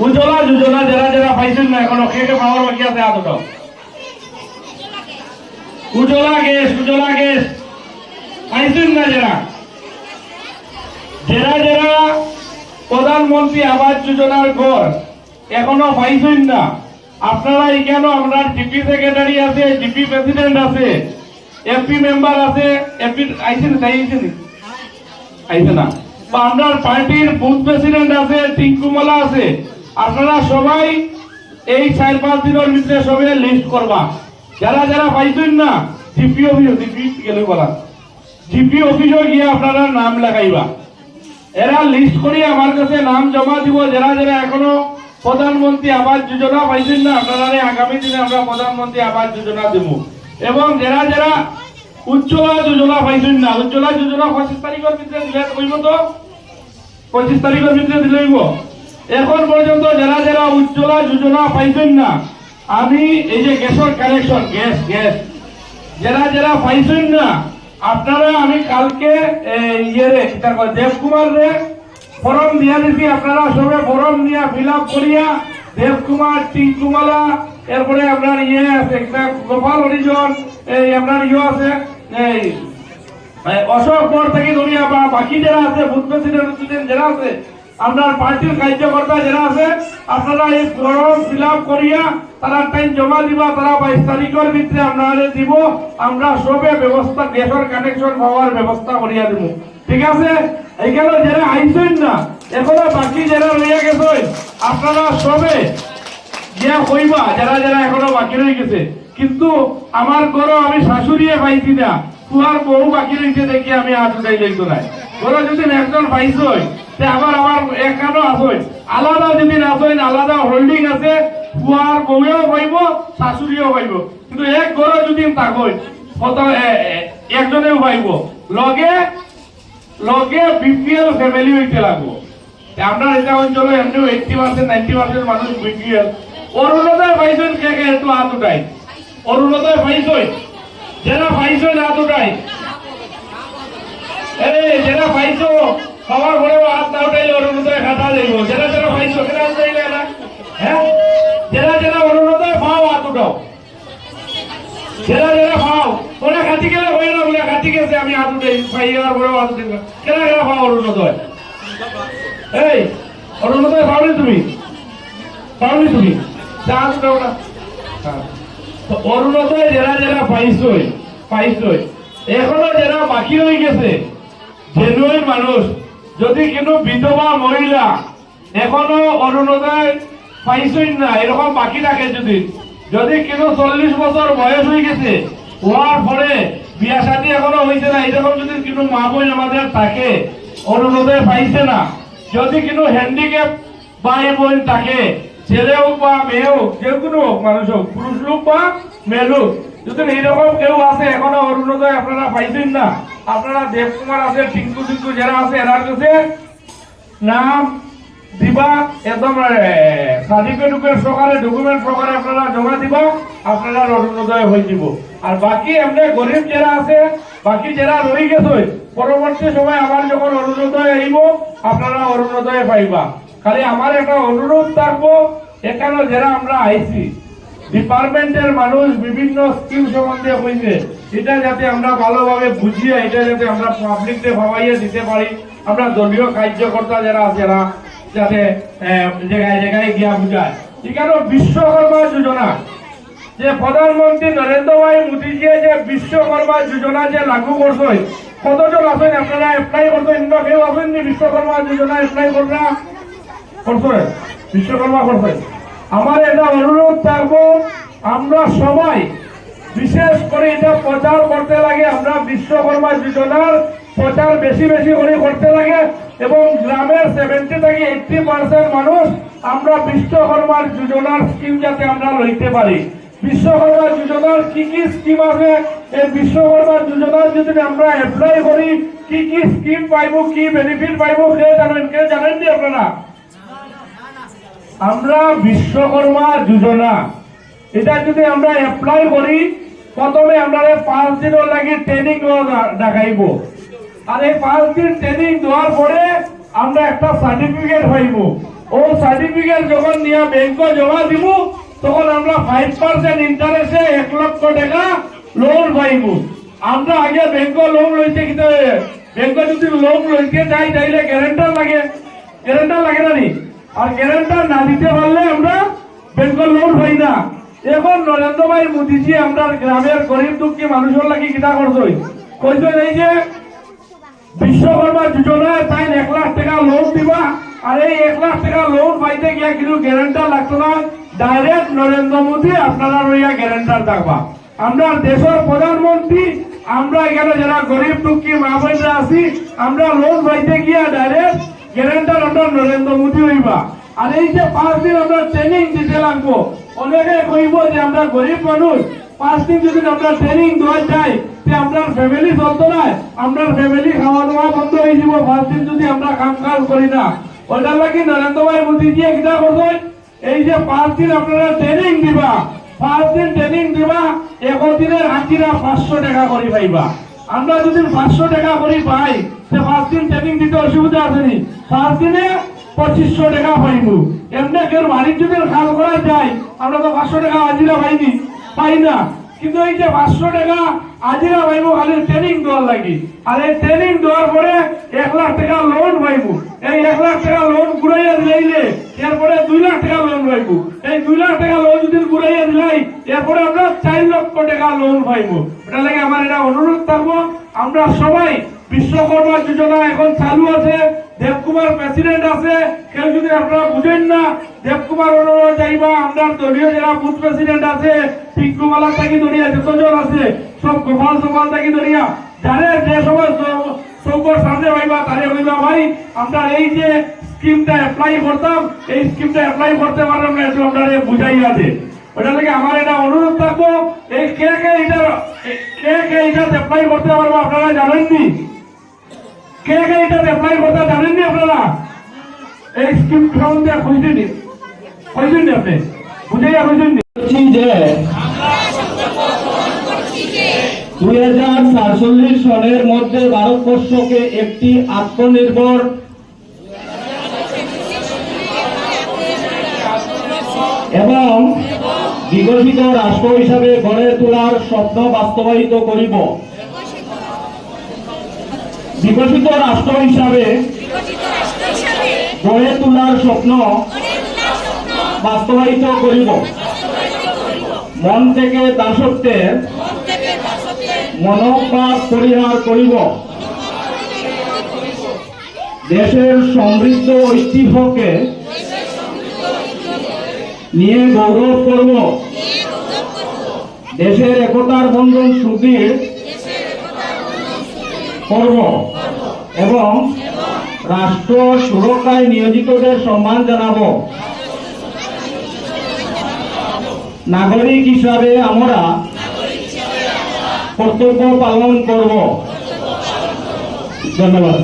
উজ্জ্বলা যোজনা যারা যারা পাইছেন না এখনো কে কে পাওয়ার বাকি আছে হাত উঠাও। উজ্জ্বলা গ্যাস পাইছেন না যারা যারা প্রধানমন্ত্রী আবাস যোজনার ঘর এখনো পাইছেন না, আপনারা এখানে আমরা ডিপি সেক্রেটারি আছে, ডিপি প্রেসিডেন্ট আছে, এমপি মেম্বার আছে, এমপি আইছেন আইছে না, বা আপনার পার্টির বুথ প্রেসিডেন্ট আছে, টিঙ্কুমালা আছে। আপনারা সবাই এই 4-5 দিনের ভিতরে সবাই লিস্ট করবা। যারা যারা পাইছেন না জিপি অফিসে গিয়ে আপনারা নাম লাগাইবা। এরা লিস্ট করে আমার কাছে নাম জমা দিব। যারা যারা এখনো প্রধানমন্ত্রী আবাস যোজনা পাইছেন না, আপনারা আগামী দিনে আমরা প্রধানমন্ত্রী আবাস যোজনা দেব। এবং যারা যারা উজ্জ্বলা যোজনা পাইছেন না, উজ্জ্বলা যোজনা 25 তারিখের ভিতরে দিলে হইব, তো 25 তারিখের ভিতরে দিলে হইব। এখন পর্যন্ত যারা যারা উজ্জ্বলা যোজনা পাইছেন না, আমি এই যে গ্যাসের কানেকশন গ্যাস যারা যারা পাইছেন না, আপনারা আমি কালকে দেবকুমার রে ফর্ম দিয়া দিছি। আপনারা সবাই ফর্ম দিয়া ফিল আপ করিয়া দেবকুমার, টিঙ্কুমালা, এরপরে আপনার আছে একটা গোপাল হরিজন, এই আপনার আছে এই অশোক মোড় থেকে ধরিয়া বা বাকি যারা আছে বুথ প্রেসিডেন্ট যারা আছে, আপনার পার্টির কার্যকর্তা যারা আছে, আপনারা এই ফর্ম ফিল আপ করিয়া তারা টাইম জমা দিবা। তারা 22 তারিখের ভিতরে আপনারা দিব। আমরা সবে ব্যবস্থা গ্যাসের কানেকশন পাওয়ার ব্যবস্থা করিয়া দিব। ঠিক আছে? এখানে যারা আইছেন না এখনো বাকি যারা রইয়া গেছেন, আপনারা সবে গিয়া কইবা যারা যারা এখনো বাকি রয়ে গেছে। কিন্তু আমার ঘরও আমি শাশুড়িয়ে পাইছি না, তোমার বউ বাকি রয়েছে দেখি আমি হাত উঠাই লইতো নাই। ঘরে যদি একজন পাইছই আবার আমার এখানেও আসই, আলাদা যদি আসেন আলাদা হোল্ডিং আছে, পুয়ার বউও পাইব, শাশুড়িও পাইব। কিন্তু এক ঘরে যদি থাকই কত একজনেও পাইব। লগে বিপিএল ফ্যামিলি হইতে লাগবো। আমরা এটা অঞ্চলে এমনি 80% 90% মানুষ বিপিএল। অরুণোদয় পাইছেন কে কে একটু হাত উঠাই। অরুণোদয় পাইছই, যারা পাইছেন হাত উঠাই। এই যারা পাইছো সবার ঘরে হাত না উঠাইলে অরুণোদয় খাতা যাইব। যারা যারা পাইছো কেন হাত উঠাইলে না? হ্যাঁ, যারা যারা অরুণোদয় পাও হাত উঠাও। যারা যারা পাও ওরা খাতি গেলে হয় না, বলে খাতি গেছে আমি হাত উঠাই পাইয়ার ঘরে হাত উঠাই। কেন কেন পাও অরুণোদয়? এই অরুণোদয় পাওনি তুমি? পাওনি তুমি? হাত উঠাও না। অরুণোদয় যারা যারা পাইছই এখনো যারা বাকি রয়ে গেছে জেনুইন মানুষ, যদি কোনো বিধবা মহিলা এখনো অরুণোদয় পাইছেন না এরকম বাকি থাকে, যদি কোনো 40 বছর বয়স হয়ে গেছে হওয়ার পরে বিয়া শাদী এখনো হয়েছে না, এরকম যদি কোনো মা বোন আমাদের থাকে অরুণোদয় পাইছে না, যদি কোনো হ্যান্ডিক্যাপ ভাই বোন থাকে, ছেলে হোক বা মেয়ে হোক, যে কোনো মানুষ হোক, পুরুষ লোক বা মেয়ে লোক, যদি এইরকম কেউ আছে এখনো অরুণোদয় আপনারা পাইছেন না, আপনারা দেবকুমার আছে, টিঙ্কু যারা আছে এরার কাছে নাম দিবা। একদম সার্টিফিকেট সহকারে ডকুমেন্ট সহকারে আপনারা জমা দিবা, আপনারা অরুণোদয় হয়ে যাব। আর বাকি এমনি গরিব যারা আছে, বাকি যারা রয়ে গেছে পরবর্তী সময় আবার যখন অরুণোদয় আইব আপনারা অরুণোদয় পাইবা। খালি আমার একটা অনুরোধ থাকবো, এখানে যারা আমরা আইছি ডিপার্টমেন্টের মানুষ বিভিন্ন স্কিম সম্বন্ধে হয়েছে, এটা যাতে আমরা ভালোভাবে বুঝিয়ে এটা যাতে আমরা পাবলিককে ভাবাইয়ে দিতে পারি। আমরা দলীয় কার্যকর্তা যারা আছে এরা যাতে জায়গায় জায়গায় গিয়া বুঝায়। এখানে বিশ্বকর্মা যোজনা যে প্রধানমন্ত্রী নরেন্দ্র ভাই মোদীজি যে বিশ্বকর্মা যোজনা যে লাগু করছে, কতজন আছেন আপনারা এপ্লাই করছেন? কেউ আছেন যে বিশ্বকর্মা যোজনা এপ্লাই করছে? বিশ্বকর্মা করছে। আমার এটা অনুরোধ থাকবো, আমরা সবাই বিশেষ করে এটা প্রচার করতে লাগে। আমরা বিশ্বকর্মা যোজনার প্রচার বেশি বেশি করে করতে লাগে এবং গ্রামের 70 থেকে 80% মানুষ আমরা বিশ্বকর্মা যোজনার স্কিম যাতে আমরা লইতে পারি। বিশ্বকর্মা যোজনার কি কি স্কিম আছে, এই বিশ্বকর্মা যোজনার যদি আমরা অ্যাপ্লাই করি কি কি স্কিম পাইব, কি বেনিফিট পাইব, কে জানেন নি আপনারা? আমরা বিশ্বকর্মা যোজনা এটা যদি আমরা অ্যাপ্লাই করি, প্রথমে আমরা 5 দিনের লাগি ট্রেনিং দেখাইব, আর এই 5 দিন ট্রেনিং দেওয়ার পরে আমরা একটা সার্টিফিকেট পাইব। ও সার্টিফিকেট যখন নিয়ে ব্যাংকে জমা দিব, তখন আমরা 5% ইন্টারেস্টে 1 লক্ষ টাকা লোন পাইব। আমরা আগে ব্যাংকে লোন লইতে কিন্তু ব্যাংকে যদি লোন লইতে যাই তাইলে গ্যারান্টার লাগে না নি? আর গ্যারান্টার না দিতে পারলে আমরা ব্যাংকে লোন পাই না। এখন নরেন্দ্র ভাই মোদীজি আমরা গ্রামের গরিব দুঃখী মানুষের লাগি কিনা কইছে এই যে বিশ্বকর্মা যোজনায় তাই 1 লাখ টাকা লোন দিবা, আর এই 1 লাখ টাকা লোন পাইতে গিয়া কিন্তু গ্যারান্টার লাগতো না, ডাইরেক্ট নরেন্দ্র মোদী আপনারা রইয়া গ্যারান্টার থাকবা। আমরা দেশের প্রধানমন্ত্রী, আমরা এখানে যারা গরিব দুঃখী মা বোনরা আছি, আমরা লোন পাইতে গিয়া ডাইরেক্ট গ্যারান্টার আমরা নরেন্দ্র মোদী হইবা। আর এই যে 5 দিন আমরা ট্রেনিং দিতে লাগবো, অনেকে কইব যে আমরা গরিব মানুষ, 5 দিন যদি আমরা ট্রেনিং দেওয়া যায় যে আপনার ফ্যামিলি চলতো না, আপনার ফ্যামিলি খাওয়া দাওয়া বন্ধ হয়ে যাব 5 দিন যদি আমরা কাম কাজ করি না। ওটার লাগি নরেন্দ্র ভাই মোদীজি কিনা করছে, এই যে 5 দিন আপনারা ট্রেনিং দিবা, 5 দিন ট্রেনিং দিবা, 1 দিনের হাজিরা 500 টাকা করে পাইবা। আমরা যদি 500 টাকা করে পাই, সে 5 দিন ট্রেনিং দিতে অসুবিধা আছে নি? 5 দিনে 2500 টাকা পাইব। এমনি কেউ বাড়ির যদি কাজ করা যায়, আমরা তো 500 টাকা হাজিরা পাই না, কিন্তু এই যে 500 টাকা হাজিরা পাইব খালি ট্রেনিং দেওয়ার লাগি। আর এই ট্রেনিং দেওয়ার পরে 1 লাখ টাকা লোন পাইব। এই 1 লাখ টাকা লোন ঘুরাইয়া দিলাইলে এরপরে 2 লাখ টাকা লোন পাইব। এই 2 লাখ টাকা লোন যদি ঘুরাইয়া দিলাই, এরপরে আমরা 4 লক্ষ টাকা লোন পাইব। এটা লাগে আমার এটা অনুরোধ থাকবো, আমরা সবাই বিশ্বকর্মা যোজনা এখন চালু আছে, দেবকুমার প্রেসিডেন্ট আছে, কেউ যদি আপনারা বুঝেন না, দেবকুমার অনুরোধ যাইবা, আমরা দলীয় যারা বুথ প্রেসিডেন্ট আছে, পিঙ্কুমালা থাকি দরিয়া যতজন আছে, সব গোপাল সোপাল থাকি দরিয়া, যারা যে সময় চৌকর সামনে পাইবা তারে হইবা ভাই আমরা এই যে স্কিমটা অ্যাপ্লাই করতাম, এই স্কিমটা অ্যাপ্লাই করতে পারলাম না, একটু আপনারা বুঝাই আছে। ওটা থেকে আমার এটা অনুরোধ থাকবো, এই কে এটা অ্যাপ্লাই করতে পারবো আপনারা জানেননি? কে এটা অ্যাপ্লাই করতে জানেননি আপনারা? এই স্কিম সম্বন্ধে কইছেন আপনি বুঝাইয়া কইছেন যে 2047 সনের মধ্যে ভারতবর্ষকে একটি আত্মনির্ভর এবং বিকশিত রাষ্ট্র হিসাবে গড়ে তোলার স্বপ্ন বাস্তবায়িত করিব। বিকশিত রাষ্ট্র হিসাবে গড়ে তোলার স্বপ্ন বাস্তবায়িত করিব। মন থেকে দাসত্বের মনোভাব পরিহার করিব। দেশের সমৃদ্ধ ঐতিহ্যকে নিয়ে গৌরব করব। দেশের একতার বন্ধন সুদৃঢ় করব এবং রাষ্ট্র সুরক্ষায় নিয়োজিতদের সম্মান জানাব। নাগরিক হিসাবে আমরা কর্তব্য পালন করব। ধন্যবাদ।